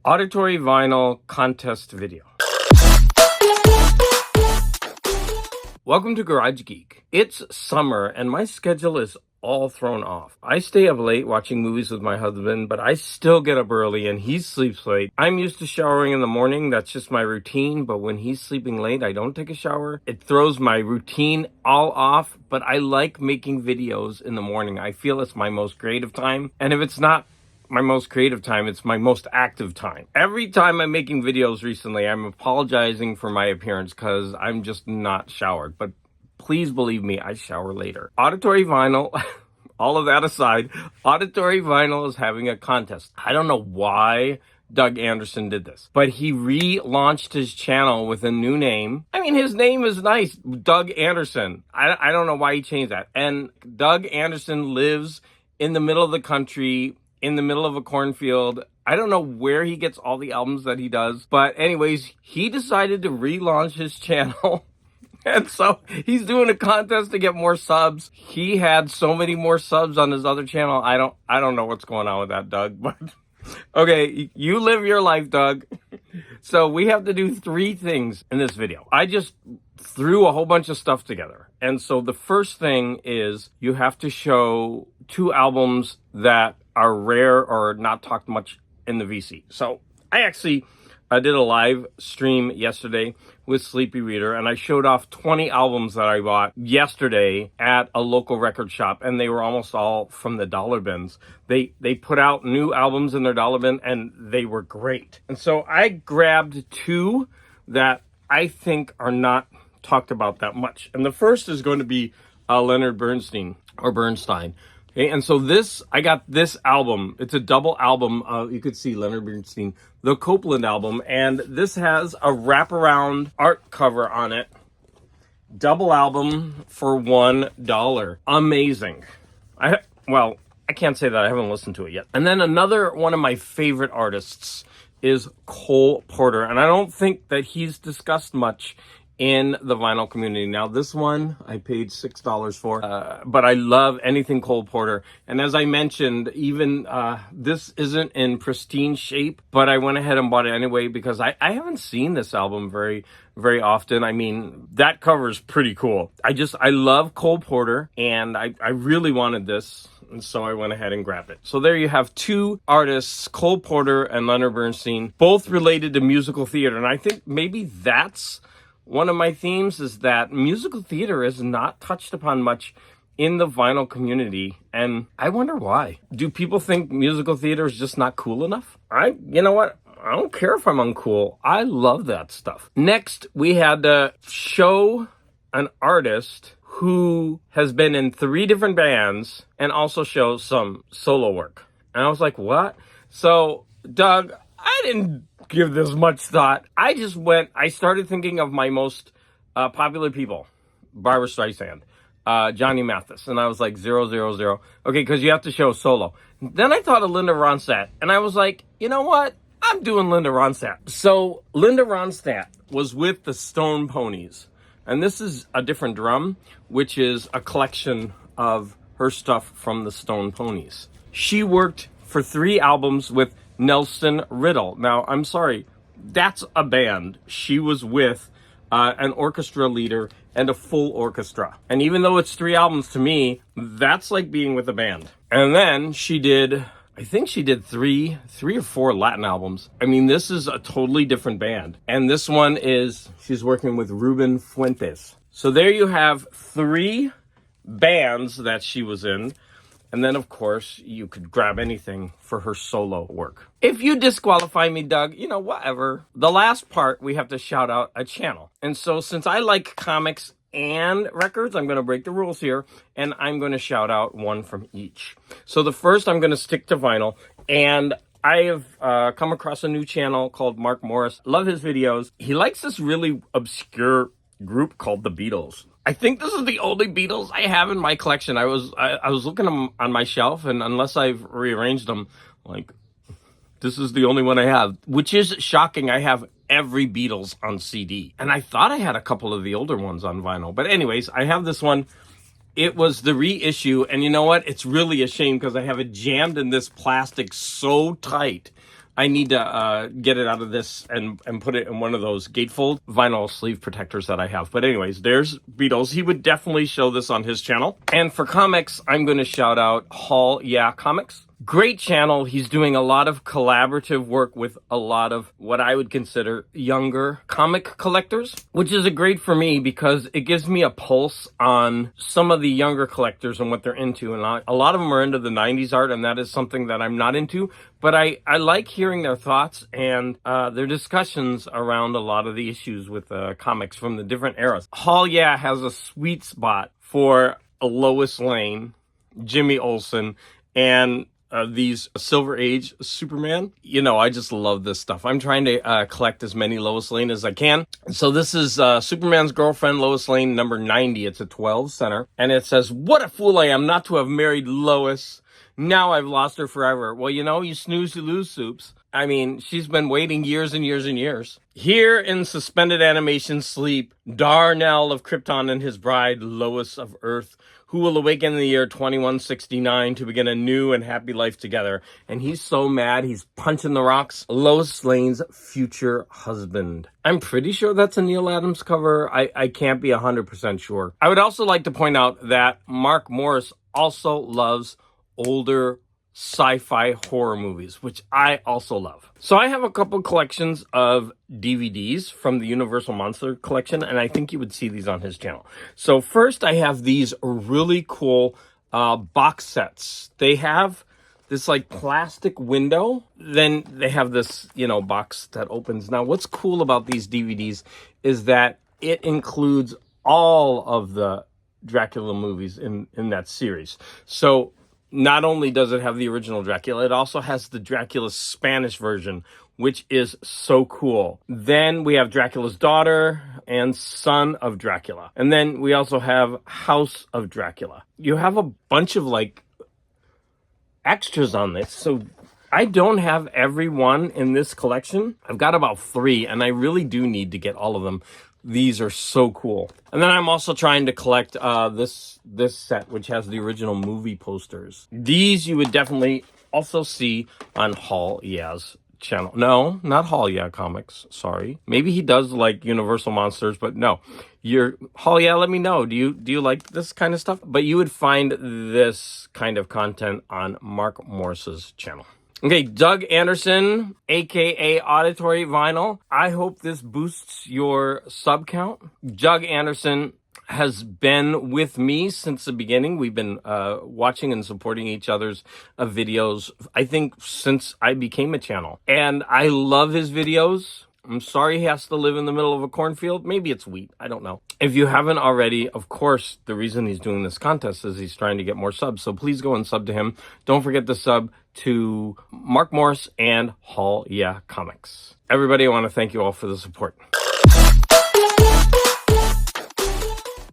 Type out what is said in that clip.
Auditory vinyl contest video. Welcome to Garage Geek. It's summer and my schedule is all thrown off. I stay up late watching movies with my husband, but I still get up early and he sleeps late. I'm used to showering in the morning. That's just my routine. But when he's sleeping late, I don't take a shower. It throws my routine all off, but I like making videos in the morning. I feel it's my most creative time. And if it's not my most creative time, it's my most active time. Every time I'm making videos recently, I'm apologizing for my appearance because I'm just not showered. But please believe me, I shower later. Auditory vinyl, all of that aside, Auditory vinyl is having a contest. I don't know why Doug Anderson did this, but he relaunched his channel with a new name. I mean, his name is nice, Doug Anderson. I don't know why he changed that. And Doug Anderson lives in the middle of the country, in the middle of a cornfield. I don't know where he gets all the albums that he does. But anyways, he decided to relaunch his channel. And so he's doing a contest to get more subs. He had so many more subs on his other channel. I don't know what's going on with that, Doug. But okay, you live your life, Doug. So we have to do 3 things in this video. I just threw a whole bunch of stuff together. And so the first thing is you have to show 2 albums that are rare or not talked much in the VC. So I did a live stream yesterday with Sleepy Reader, and I showed off 20 albums that I bought yesterday at a local record shop, and they were almost all from the dollar bins. They put out new albums in their dollar bin, and they were great. And so I grabbed 2 that I think are not talked about that much. And the first is going to be Leonard Bernstein. Okay, and so I got this album. It's a double album. You could see Leonard Bernstein, the Copeland album. And this has a wraparound art cover on it. Double album for $1. Amazing. I can't say that. I haven't listened to it yet. And then another one of my favorite artists is Cole Porter. And I don't think that he's discussed much in the vinyl community. Now, this one I paid $6 for, but I love anything Cole Porter. And as I mentioned, even this isn't in pristine shape, but I went ahead and bought it anyway because I haven't seen this album very, very often. I mean, that cover is pretty cool. I love Cole Porter, and I really wanted this, and so I went ahead and grabbed it. So there you have 2 artists, Cole Porter and Leonard Bernstein, both related to musical theater. And I think maybe that's one of my themes, is that musical theater is not touched upon much in the vinyl community. And I wonder why. Do people think musical theater is just not cool enough? You know what? I don't care if I'm uncool. I love that stuff. Next, we had to show an artist who has been in 3 different bands and also show some solo work. And I was like, what? So, Doug, I didn't give this much thought. I started thinking of my most popular people. Barbra Streisand, Johnny Mathis. And I was like, 000. Okay, because you have to show solo. Then I thought of Linda Ronstadt. And I was like, you know what? I'm doing Linda Ronstadt. So Linda Ronstadt was with the Stone Ponies. And this is a different drum, which is a collection of her stuff from the Stone Ponies. She worked for 3 albums with Nelson Riddle. Now, I'm sorry, that's a band. She was with an orchestra leader and a full orchestra. And even though it's 3 albums to me, that's like being with a band. And then I think she did 3 or 4 Latin albums. I mean, this is a totally different band. And this one she's working with Ruben Fuentes. So there you have 3 bands that she was in. And then, of course, you could grab anything for her solo work. If you disqualify me, Doug, whatever. The last part, we have to shout out a channel. And so since I like comics and records, I'm going to break the rules here, and I'm going to shout out one from each. So the first, I'm going to stick to vinyl, and I have come across a new channel called Mark Morris. Love his videos. He likes this really obscure group called the Beatles. I think this is the only Beatles I have in my collection. I was looking on my shelf, and unless I've rearranged them, like, this is the only one I have, which is shocking. I have every Beatles on CD, and I thought I had a couple of the older ones on vinyl. But anyways, I have this one. It was the reissue, and you know what? It's really a shame because I have it jammed in this plastic so tight I need to get it out of this and put it in one of those gatefold vinyl sleeve protectors that I have. But anyways, there's Beatles. He would definitely show this on his channel. And for comics, I'm going to shout out Haul Yeah Comics. Great channel. He's doing a lot of collaborative work with a lot of what I would consider younger comic collectors, which is great for me because it gives me a pulse on some of the younger collectors and what they're into. And a lot of them are into the 90s art, and that is something that I'm not into. But I like hearing their thoughts and their discussions around a lot of the issues with comics from the different eras. Haul Yeah has a sweet spot for a Lois Lane, Jimmy Olsen, and these Silver Age Superman. You know, I just love this stuff. I'm trying to collect as many Lois Lane as I can. So this is Superman's girlfriend, Lois Lane, number 90. It's a 12 center. And it says, "What a fool I am not to have married Lois. Now I've lost her forever." Well, you know, you snooze, you lose, Soups. I mean, she's been waiting years and years and years. Here in suspended animation sleep, Darnell of Krypton and his bride, Lois of Earth, who will awaken in the year 2169 to begin a new and happy life together. And he's so mad, he's punching the rocks. Lois Lane's future husband. I'm pretty sure that's a Neil Adams cover. I can't be 100% sure. I would also like to point out that Mark Morris also loves older sci-fi horror movies, which I also love. So I have a couple collections of DVDs from the Universal Monster collection, and I think you would see these on his channel. So first I have these really cool box sets. They have this like plastic window, then they have this, you know, box that opens. Now what's cool about these DVDs is that it includes all of the Dracula movies in that series. So not only does it have the original Dracula, it also has the Dracula Spanish version, which is so cool. Then we have Dracula's Daughter and Son of Dracula. And then we also have House of Dracula. You have a bunch of like extras on this. So I don't have every one in this collection. I've got about 3, and I really do need to get all of them. These are so cool. And then I'm also trying to collect this set, which has the original movie posters. These you would definitely also see on Haul Yeah's channel. No, not Haul Yeah Comics. Sorry. Maybe he does like Universal Monsters, but no. Haul Yeah, let me know. Do you like this kind of stuff? But you would find this kind of content on Mark Morris's channel. Okay, Doug Anderson, aka Auditory Vinyl. I hope this boosts your sub count. Doug Anderson has been with me since the beginning. We've been watching and supporting each other's videos, I think, since I became a channel. And I love his videos. I'm sorry he has to live in the middle of a cornfield. Maybe it's wheat. I don't know. If you haven't already, of course, the reason he's doing this contest is he's trying to get more subs. So please go and sub to him. Don't forget to sub to Mark Morris and Haul Yeah Comics. Everybody, I want to thank you all for the support.